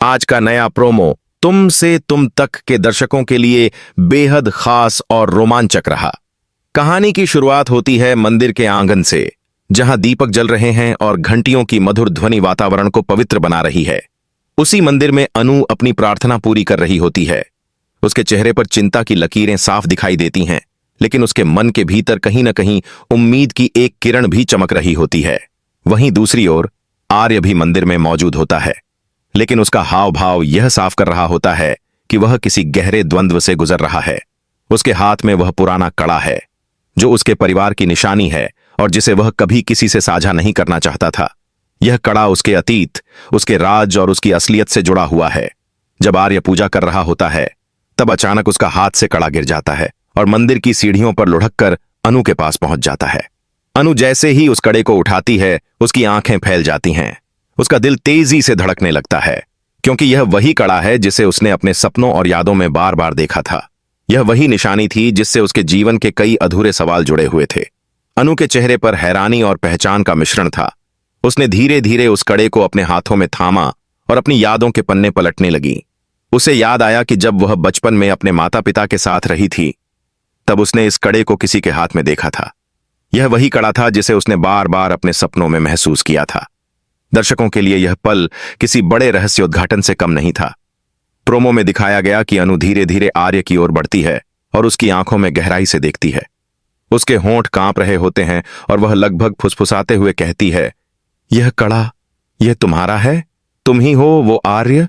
आज का नया प्रोमो तुम से तुम तक के दर्शकों के लिए बेहद खास और रोमांचक रहा। कहानी की शुरुआत होती है मंदिर के आंगन से, जहां दीपक जल रहे हैं और घंटियों की मधुर ध्वनि वातावरण को पवित्र बना रही है। उसी मंदिर में अनु अपनी प्रार्थना पूरी कर रही होती है। उसके चेहरे पर चिंता की लकीरें साफ दिखाई देती हैं, लेकिन उसके मन के भीतर कहीं न कहीं उम्मीद की एक किरण भी चमक रही होती है। वहीं दूसरी ओर आर्य भी मंदिर में मौजूद होता है, लेकिन उसका हाव भाव यह साफ कर रहा होता है कि वह किसी गहरे द्वंद्व से गुजर रहा है। उसके हाथ में वह पुराना कड़ा है, जो उसके परिवार की निशानी है और जिसे वह कभी किसी से साझा नहीं करना चाहता था। यह कड़ा उसके अतीत, उसके राज और उसकी असलियत से जुड़ा हुआ है। जब आर्य पूजा कर रहा होता है, तब अचानक उसका हाथ से कड़ा गिर जाता है और मंदिर की सीढ़ियों पर लुढ़क कर अनु के पास पहुंच जाता है। अनु जैसे ही उस कड़े को उठाती है, उसकी आंखें फैल जाती हैं। उसका दिल तेजी से धड़कने लगता है, क्योंकि यह वही कड़ा है जिसे उसने अपने सपनों और यादों में बार बार देखा था। यह वही निशानी थी जिससे उसके जीवन के कई अधूरे सवाल जुड़े हुए थे। अनु के चेहरे पर हैरानी और पहचान का मिश्रण था। उसने धीरे धीरे उस कड़े को अपने हाथों में थामा और अपनी यादों के पन्ने पलटने लगी। उसे याद आया कि जब वह बचपन में अपने माता पिता के साथ रही थी, तब उसने इस कड़े को किसी के हाथ में देखा था। यह वही कड़ा था जिसे उसने बार बार अपने सपनों में महसूस किया था। दर्शकों के लिए यह पल किसी बड़े रहस्योद्घाटन से कम नहीं था। प्रोमो में दिखाया गया कि अनु धीरे धीरे आर्य की ओर बढ़ती है और उसकी आंखों में गहराई से देखती है। उसके होंठ कांप रहे होते हैं और वह लगभग फुसफुसाते हुए कहती है, यह कड़ा, यह तुम्हारा है? तुम ही हो वो आर्य?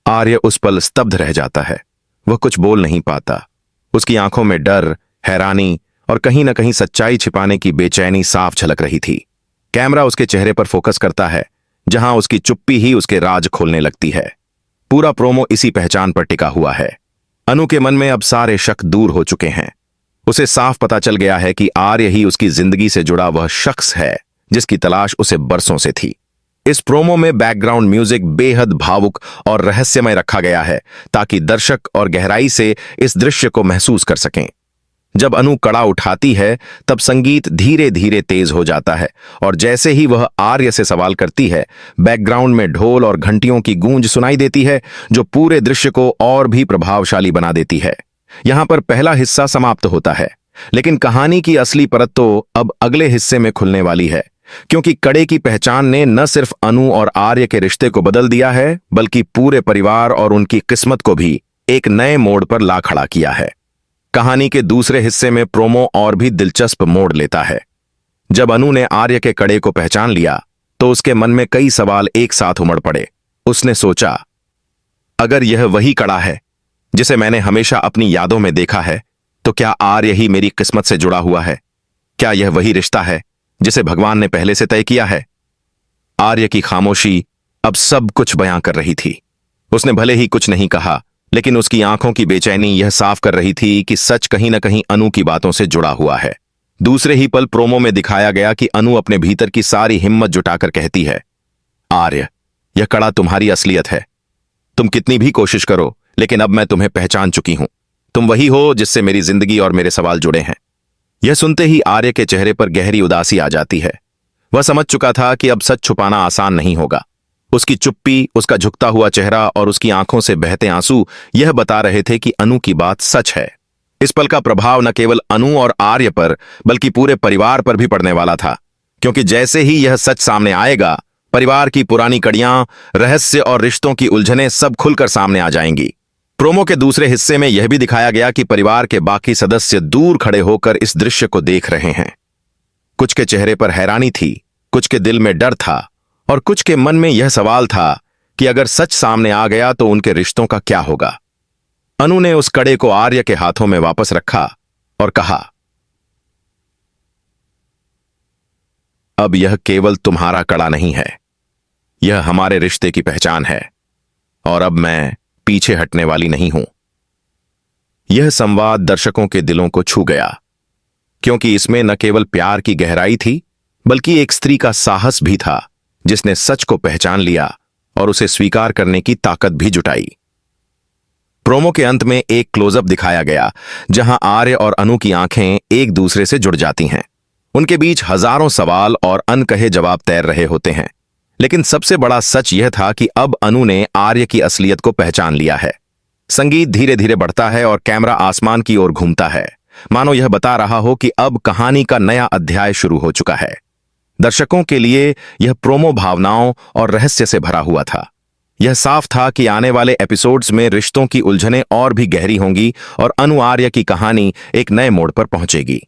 आर्य उस पल स्तब्ध रह जाता है। वह कुछ बोल नहीं पाता। उसकी आंखों में डर, हैरानी और कहीं न कहीं सच्चाई छिपाने की बेचैनी साफ झलक रही थी। कैमरा उसके चेहरे पर फोकस करता है, जहां उसकी चुप्पी ही उसके राज खोलने लगती है। पूरा प्रोमो इसी पहचान पर टिका हुआ है। अनु के मन में अब सारे शक दूर हो चुके हैं। उसे साफ पता चल गया है कि आर्य ही उसकी जिंदगी से जुड़ा वह शख्स है जिसकी तलाश उसे बरसों से थी। इस प्रोमो में बैकग्राउंड म्यूजिक बेहद भावुक और रहस्यमय रखा गया है, ताकि दर्शक और गहराई से इस दृश्य को महसूस कर सकें। जब अनु कड़ा उठाती है, तब संगीत धीरे धीरे तेज हो जाता है और जैसे ही वह आर्य से सवाल करती है, बैकग्राउंड में ढोल और घंटियों की गूंज सुनाई देती है, जो पूरे दृश्य को और भी प्रभावशाली बना देती है। यहां पर पहला हिस्सा समाप्त होता है, लेकिन कहानी की असली परत तो अब अगले हिस्से में खुलने वाली है, क्योंकि कड़े की पहचान ने न सिर्फ अनु और आर्य के रिश्ते को बदल दिया है, बल्कि पूरे परिवार और उनकी किस्मत को भी एक नए मोड़ पर ला खड़ा किया है। कहानी के दूसरे हिस्से में प्रोमो और भी दिलचस्प मोड़ लेता है। जब अनु ने आर्य के कड़े को पहचान लिया, तो उसके मन में कई सवाल एक साथ उमड़ पड़े। उसने सोचा, अगर यह वही कड़ा है जिसे मैंने हमेशा अपनी यादों में देखा है, तो क्या आर्य ही मेरी किस्मत से जुड़ा हुआ है? क्या यह वही रिश्ता है जिसे भगवान ने पहले से तय किया है? आर्य की खामोशी अब सब कुछ बयां कर रही थी। उसने भले ही कुछ नहीं कहा, लेकिन उसकी आंखों की बेचैनी यह साफ कर रही थी कि सच कहीं न कहीं अनु की बातों से जुड़ा हुआ है। दूसरे ही पल प्रोमो में दिखाया गया कि अनु अपने भीतर की सारी हिम्मत जुटाकर कहती है, आर्य, यह कड़ा तुम्हारी असलियत है। तुम कितनी भी कोशिश करो, लेकिन अब मैं तुम्हें पहचान चुकी हूं। तुम वही हो जिससे मेरी जिंदगी और मेरे सवाल जुड़े हैं। यह सुनते ही आर्य के चेहरे पर गहरी उदासी आ जाती है। वह समझ चुका था कि अब सच छुपाना आसान नहीं होगा। उसकी चुप्पी, उसका झुकता हुआ चेहरा और उसकी आंखों से बहते आंसू यह बता रहे थे कि अनु की बात सच है। इस पल का प्रभाव न केवल अनु और आर्य पर, बल्कि पूरे परिवार पर भी पड़ने वाला था, क्योंकि जैसे ही यह सच सामने आएगा, परिवार की पुरानी कड़ियां, रहस्य और रिश्तों की उलझनें सब खुलकर सामने आ जाएंगी। प्रोमो के दूसरे हिस्से में यह भी दिखाया गया कि परिवार के बाकी सदस्य दूर खड़े होकर इस दृश्य को देख रहे हैं। कुछ के चेहरे पर हैरानी थी, कुछ के दिल में डर था और कुछ के मन में यह सवाल था कि अगर सच सामने आ गया तो उनके रिश्तों का क्या होगा। अनु ने उस कड़े को आर्य के हाथों में वापस रखा और कहा, अब यह केवल तुम्हारा कड़ा नहीं है, यह हमारे रिश्ते की पहचान है और अब मैं पीछे हटने वाली नहीं हूं। यह संवाद दर्शकों के दिलों को छू गया, क्योंकि इसमें न केवल प्यार की गहराई थी, बल्कि एक स्त्री का साहस भी था, जिसने सच को पहचान लिया और उसे स्वीकार करने की ताकत भी जुटाई। प्रोमो के अंत में एक क्लोजअप दिखाया गया, जहां आर्य और अनु की आंखें एक दूसरे से जुड़ जाती हैं। उनके बीच हजारों सवाल और अनकहे जवाब तैर रहे होते हैं, लेकिन सबसे बड़ा सच यह था कि अब अनु ने आर्य की असलियत को पहचान लिया है। संगीत धीरे धीरे बढ़ता है और कैमरा आसमान की ओर घूमता है, मानो यह बता रहा हो कि अब कहानी का नया अध्याय शुरू हो चुका है। दर्शकों के लिए यह प्रोमो भावनाओं और रहस्य से भरा हुआ था। यह साफ था कि आने वाले एपिसोड्स में रिश्तों की उलझनें और भी गहरी होंगी और अनु आर्य की कहानी एक नए मोड़ पर पहुंचेगी।